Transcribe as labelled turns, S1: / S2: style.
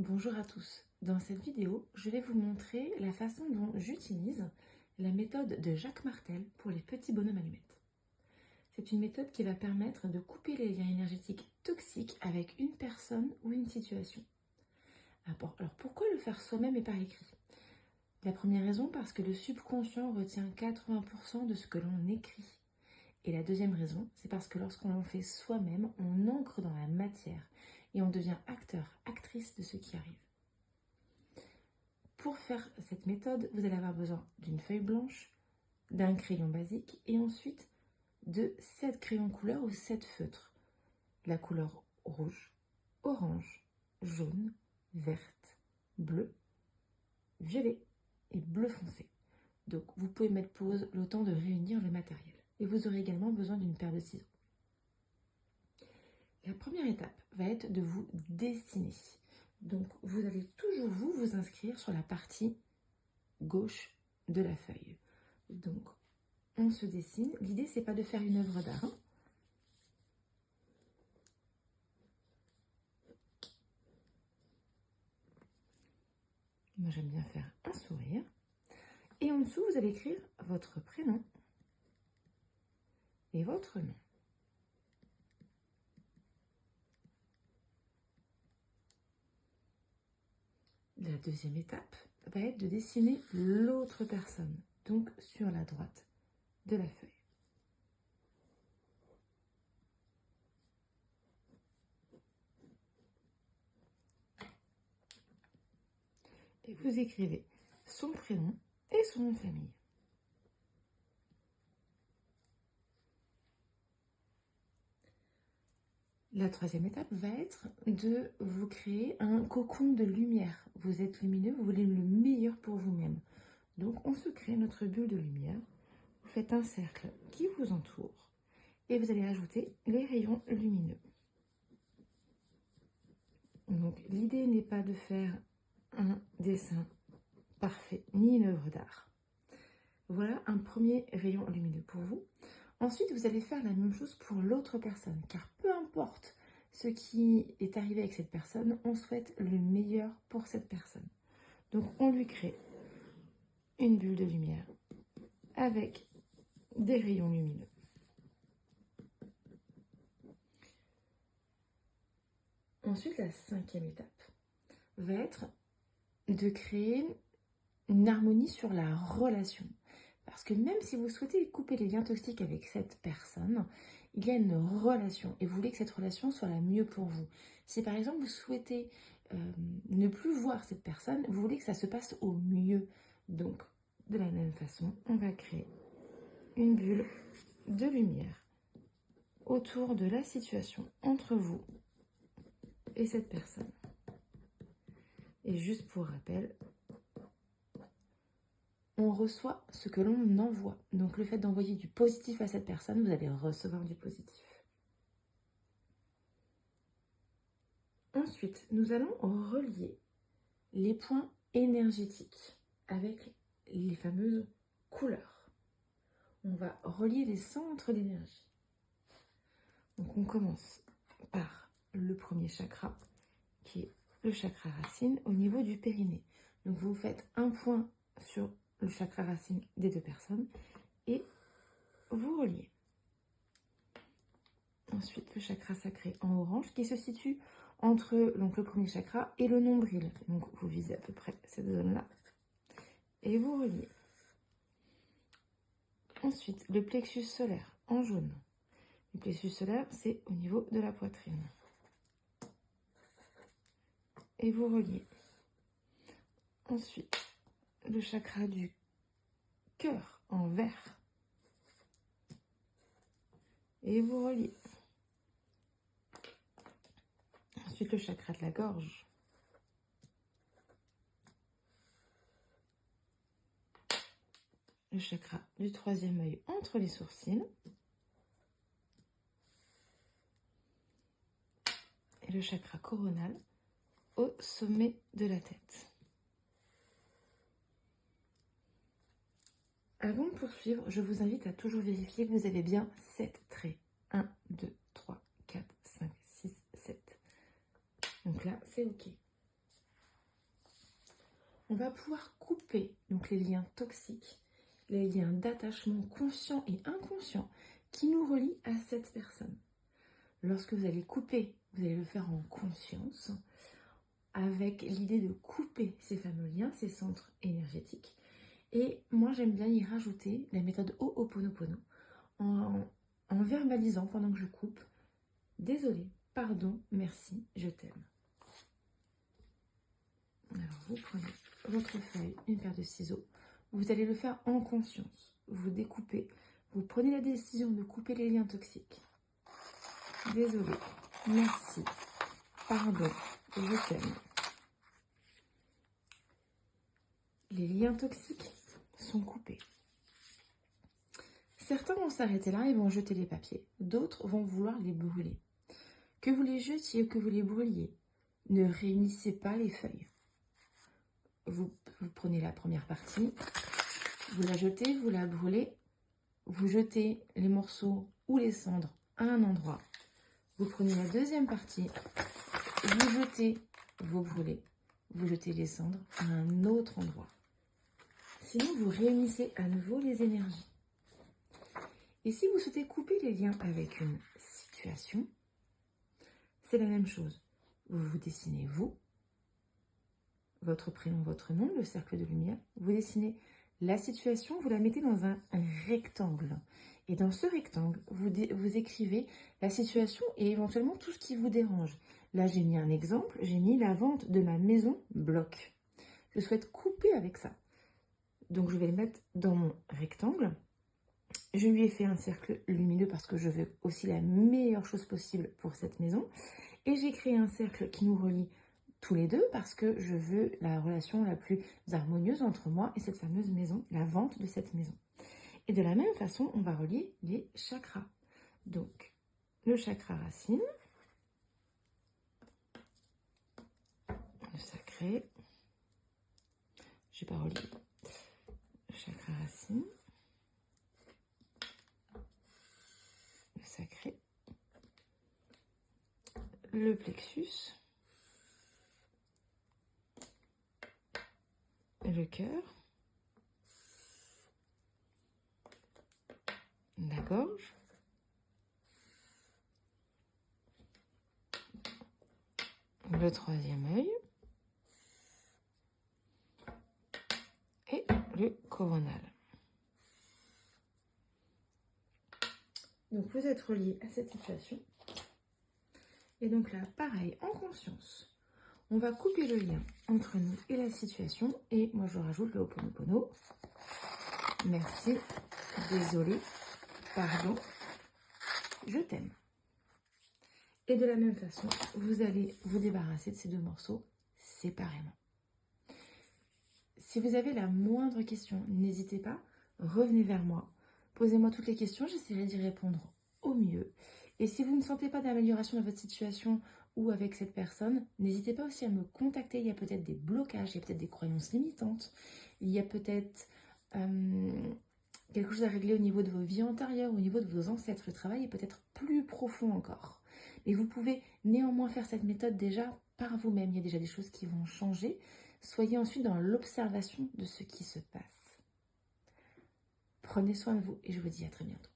S1: Bonjour à tous. Dans cette vidéo, je vais vous montrer la façon dont j'utilise la méthode de Jacques Martel pour les petits bonhommes allumettes. C'est une méthode qui va permettre de couper les liens énergétiques toxiques avec une personne ou une situation. Alors pourquoi le faire soi-même et par écrit? La première raison, parce que le subconscient retient 80% de ce que l'on écrit. Et la deuxième raison, c'est parce que lorsqu'on le fait soi-même, on ancre dans la matière et on devient acteur, actrice de ce qui arrive. Pour faire cette méthode, vous allez avoir besoin d'une feuille blanche, d'un crayon basique et ensuite de 7 crayons couleur ou 7 feutres. La couleur rouge, orange, jaune, verte, bleu, violet et bleu foncé. Donc vous pouvez mettre pause le temps de réunir le matériel. Et vous aurez également besoin d'une paire de ciseaux. La première étape va être de vous dessiner. Donc vous allez toujours vous inscrire sur la partie gauche de la feuille. Donc on se dessine. L'idée c'est pas de faire une œuvre d'art. Moi j'aime bien faire un sourire. Et en dessous vous allez écrire votre prénom et votre nom. La deuxième étape va être de dessiner l'autre personne, donc sur la droite de la feuille. Et vous écrivez son prénom et son nom de famille. La troisième étape va être de vous créer un cocon de lumière. Vous êtes lumineux, vous voulez le meilleur pour vous-même. Donc on se crée notre bulle de lumière. Vous faites un cercle qui vous entoure et vous allez ajouter les rayons lumineux. Donc l'idée n'est pas de faire un dessin parfait ni une œuvre d'art. Voilà un premier rayon lumineux pour vous. Ensuite, vous allez faire la même chose pour l'autre personne, car peu importe ce qui est arrivé avec cette personne, on souhaite le meilleur pour cette personne. Donc, on lui crée une bulle de lumière avec des rayons lumineux. Ensuite, la cinquième étape va être de créer une harmonie sur la relation. Parce que même si vous souhaitez couper les liens toxiques avec cette personne, il y a une relation et vous voulez que cette relation soit la mieux pour vous. Si par exemple vous souhaitez ne plus voir cette personne, vous voulez que ça se passe au mieux. Donc, de la même façon, on va créer une bulle de lumière autour de la situation entre vous et cette personne. Et juste pour rappel, on reçoit ce que l'on envoie. Donc le fait d'envoyer du positif à cette personne, vous allez recevoir du positif. Ensuite, nous allons relier les points énergétiques avec les fameuses couleurs. On va relier les centres d'énergie. Donc on commence par le premier chakra, qui est le chakra racine au niveau du périnée. Donc vous faites un point sur le chakra racine des deux personnes et vous reliez. Ensuite, le chakra sacré en orange qui se situe entre donc, le premier chakra et le nombril. Donc vous visez à peu près cette zone-là et vous reliez. Ensuite, le plexus solaire en jaune. Le plexus solaire, c'est au niveau de la poitrine. Et vous reliez. Ensuite, le chakra du cœur en vert. Et vous reliez. Ensuite, le chakra de la gorge. Le chakra du troisième œil entre les sourcils. Et le chakra coronal au sommet de la tête. Avant de poursuivre, je vous invite à toujours vérifier que vous avez bien 7 traits. 1, 2, 3, 4, 5, 6, 7. Donc là, c'est OK. on va pouvoir couper donc les liens toxiques, les liens d'attachement conscients et inconscients qui nous relient à cette personne. Lorsque vous allez couper, vous allez le faire en conscience, avec l'idée de couper ces fameux liens, ces centres énergétiques. Et moi, j'aime bien y rajouter la méthode Ho'oponopono en verbalisant pendant que je coupe. Désolé, pardon, merci, je t'aime. Alors, vous prenez votre feuille, une paire de ciseaux. Vous allez le faire en conscience. Vous découpez. Vous prenez la décision de couper les liens toxiques. Désolé, merci, pardon, je t'aime. Les liens toxiques sont coupés. Certains vont s'arrêter là et vont jeter les papiers. D'autres vont vouloir les brûler. Que vous les jetiez ou que vous les brûliez, ne réunissez pas les feuilles. Vous prenez la première partie, vous la jetez, vous la brûlez, vous jetez les morceaux ou les cendres à un endroit. Vous prenez la deuxième partie, vous jetez, vous brûlez, vous jetez les cendres à un autre endroit. Sinon, vous réunissez à nouveau les énergies. Et si vous souhaitez couper les liens avec une situation, c'est la même chose. Vous dessinez vous, votre prénom, votre nom, le cercle de lumière. Vous dessinez la situation, vous la mettez dans un rectangle. Et dans ce rectangle, vous écrivez la situation et éventuellement tout ce qui vous dérange. Là, j'ai mis un exemple, j'ai mis la vente de ma maison bloque. Je souhaite couper avec ça. Donc, je vais le mettre dans mon rectangle. Je lui ai fait un cercle lumineux parce que je veux aussi la meilleure chose possible pour cette maison. Et j'ai créé un cercle qui nous relie tous les deux parce que je veux la relation la plus harmonieuse entre moi et cette fameuse maison, la vente de cette maison. Et de la même façon, on va relier les chakras. Donc, le chakra racine, le sacré, je n'ai pas relié, le chakra racine, le sacré, le plexus, le cœur, la gorge, le troisième œil et le coronal. Donc vous êtes relié à cette situation. Et donc là, pareil, en conscience, on va couper le lien entre nous et la situation. Et moi, je rajoute le Ho'oponopono. Merci, désolé, pardon, je t'aime. Et de la même façon, vous allez vous débarrasser de ces deux morceaux séparément. Si vous avez la moindre question, n'hésitez pas, revenez vers moi. Posez-moi toutes les questions, j'essaierai d'y répondre au mieux. Et si vous ne sentez pas d'amélioration dans votre situation ou avec cette personne, n'hésitez pas aussi à me contacter. Il y a peut-être des blocages, il y a peut-être des croyances limitantes, il y a peut-être quelque chose à régler au niveau de vos vies antérieures, au niveau de vos ancêtres. Le travail est peut-être plus profond encore. Mais vous pouvez néanmoins faire cette méthode déjà par vous-même. Il y a déjà des choses qui vont changer. Soyez ensuite dans l'observation de ce qui se passe. Prenez soin de vous et je vous dis à très bientôt.